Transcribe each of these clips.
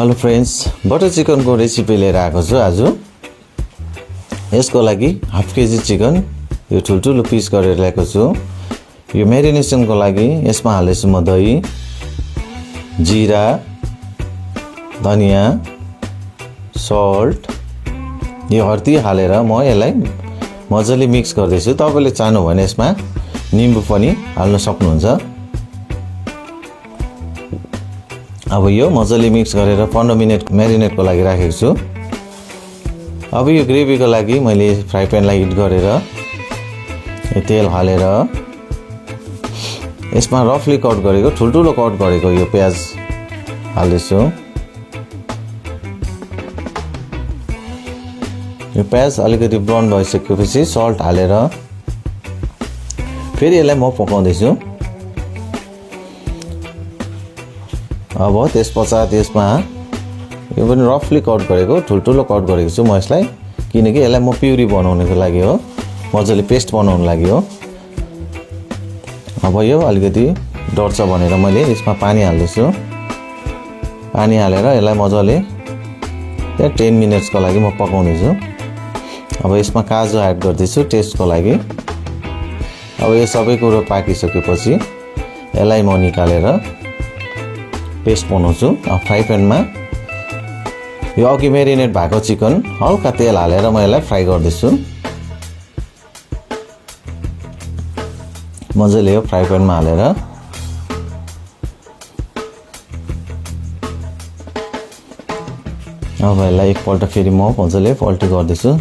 Hello friends, butter चिकनको recipe लिएर आएको छु आज। यसको लागि हाफ केजी चिकन यो ठुल्ठुलो पिस गरेर ल्याएको छु। यो म्यारिनेसनको लागि यसमा हाल्दैछु म दही, जिरा, धनिया, सल्ट, यो हर्दी हालेर म यसलाई मजाले मिक्स गर्दैछु। तपाईले चाहनु भने यसमा निम्बु पनि हाल्न सक्नुहुन्छ। अब यो मजाले मिक्स गरेर 15 मिनेट म्यारिनेटको लागि राखेको छु। अब यो ग्रेभीको लागि मैले फ्राई प्यानलाई हिट गरेर तेल हालेर यसमा रफली कट गरेको ठुल्ठुलो कट गरेको यो प्याज हाल्दैछु। यो प्याज अलिकति ब्राउन भइसकेपछि सल्ट हालेर फेरि यसलाई म पकाउँदैछु। अब त्यसपश्चात यसमा यो पनि रफली कट गरेको ठुल्ठुलो कट गरेको छु म यसलाई, किनकि यसलाई म प्युरी बनाउनको लागि हो, मजाले पेस्ट बनाउनको लागि हो। अब यो अलिकति डढ्छ भनेर मैले यसमा पानी हाल्दैछु। पानी हालेर यसलाई मजाले 10 मिनट्सको लागि म पकाउँदैछु। अब यसमा काजु एड गर्दैछु टेस्टको लागि। अब यो सबै कुरो पाकिसकेपछि यसलाई म निकालेर पेस्ट बनाउँछु। फ्राई प्यानमा यो अघि म्यारिनेट भएको चिकन हल्का तेल हालेर म यसलाई फ्राई गर्दैछु। मजाले यो फ्राई प्यानमा हालेर अब यसलाई एकपल्ट फेरि म मजाले पल्टी गर्दैछु।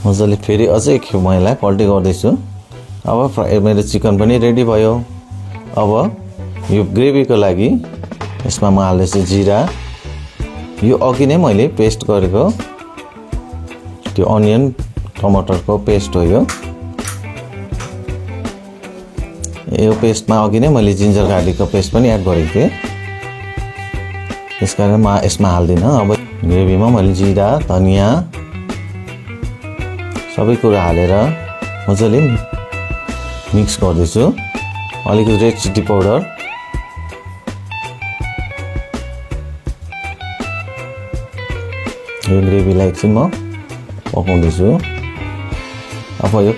मजाले फेरि अझै एक खेप म यसलाई पल्टी गर्दैछु। अब मेरो चिकन पनि रेडी भयो। अब यो ग्रेभीको लागि यसमा म हाल्दैछु जिरा। यो अघि नै मैले पेस्ट गरेको त्यो अनियन टमाटरको पेस्ट हो। यो पेस्टमा अघि नै मैले जिन्जर गार्लिकको पेस्ट पनि एड गरेको थिएँ, त्यसकारण म यसमा हाल्दिनँ। अब ग्रेभीमा मैले जिरा, धनिया सबै कुरा हालेर मजाले मिक्स गर्दैछु। अलिकति रेड चिली पाउडर, यो ग्रेभीलाई एकछिन म पकाउँदैछु। अब यो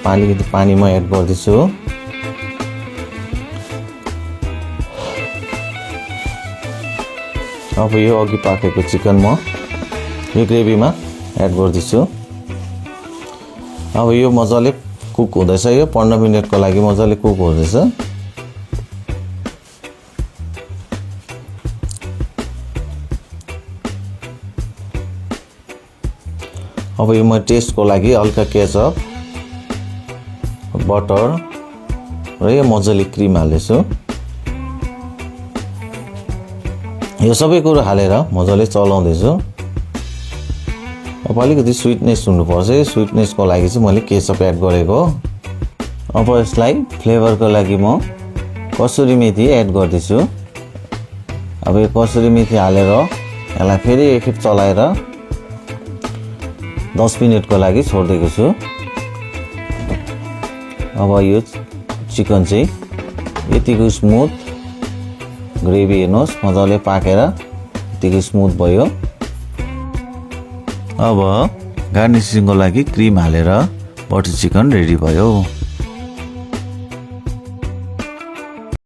पानी म एड गर्दैछु। अब यो अघि पाकेको चिकन म यो ग्रेभीमा एड गर्दैछु। अब यो मजाले कुक हुँदैछ। यो 15 मिनटको लागि मजाले कुक हुँदैछ। अब यो म टेस्टको लागि हल्का केचप, बटर र यो मजाले क्रिम हाल्दैछु। यो सबै कुरो हालेर मजाले चलाउँदैछु। अब अलिकति स्विटनेस हुनुपर्छ। स्विटनेसको लागि चाहिँ मैले केचप एड गरेको। अब यसलाई फ्लेभरको लागि म कसुरी मेथी एड गर्दैछु। अब यो कसुरी मेथी हालेर यसलाई फेरि एकखेप चलाएर 10 मिनटको लागि छोडिदिएको छु। अब यो चिकन चाहिँ यतिको स्मुथ ग्रेभी हेर्नुहोस्, मजाले पाकेर यतिको स्मुथ भयो। अब गार्निसिङको लागि क्रिम हालेर बटर चिकन रेडी भयो।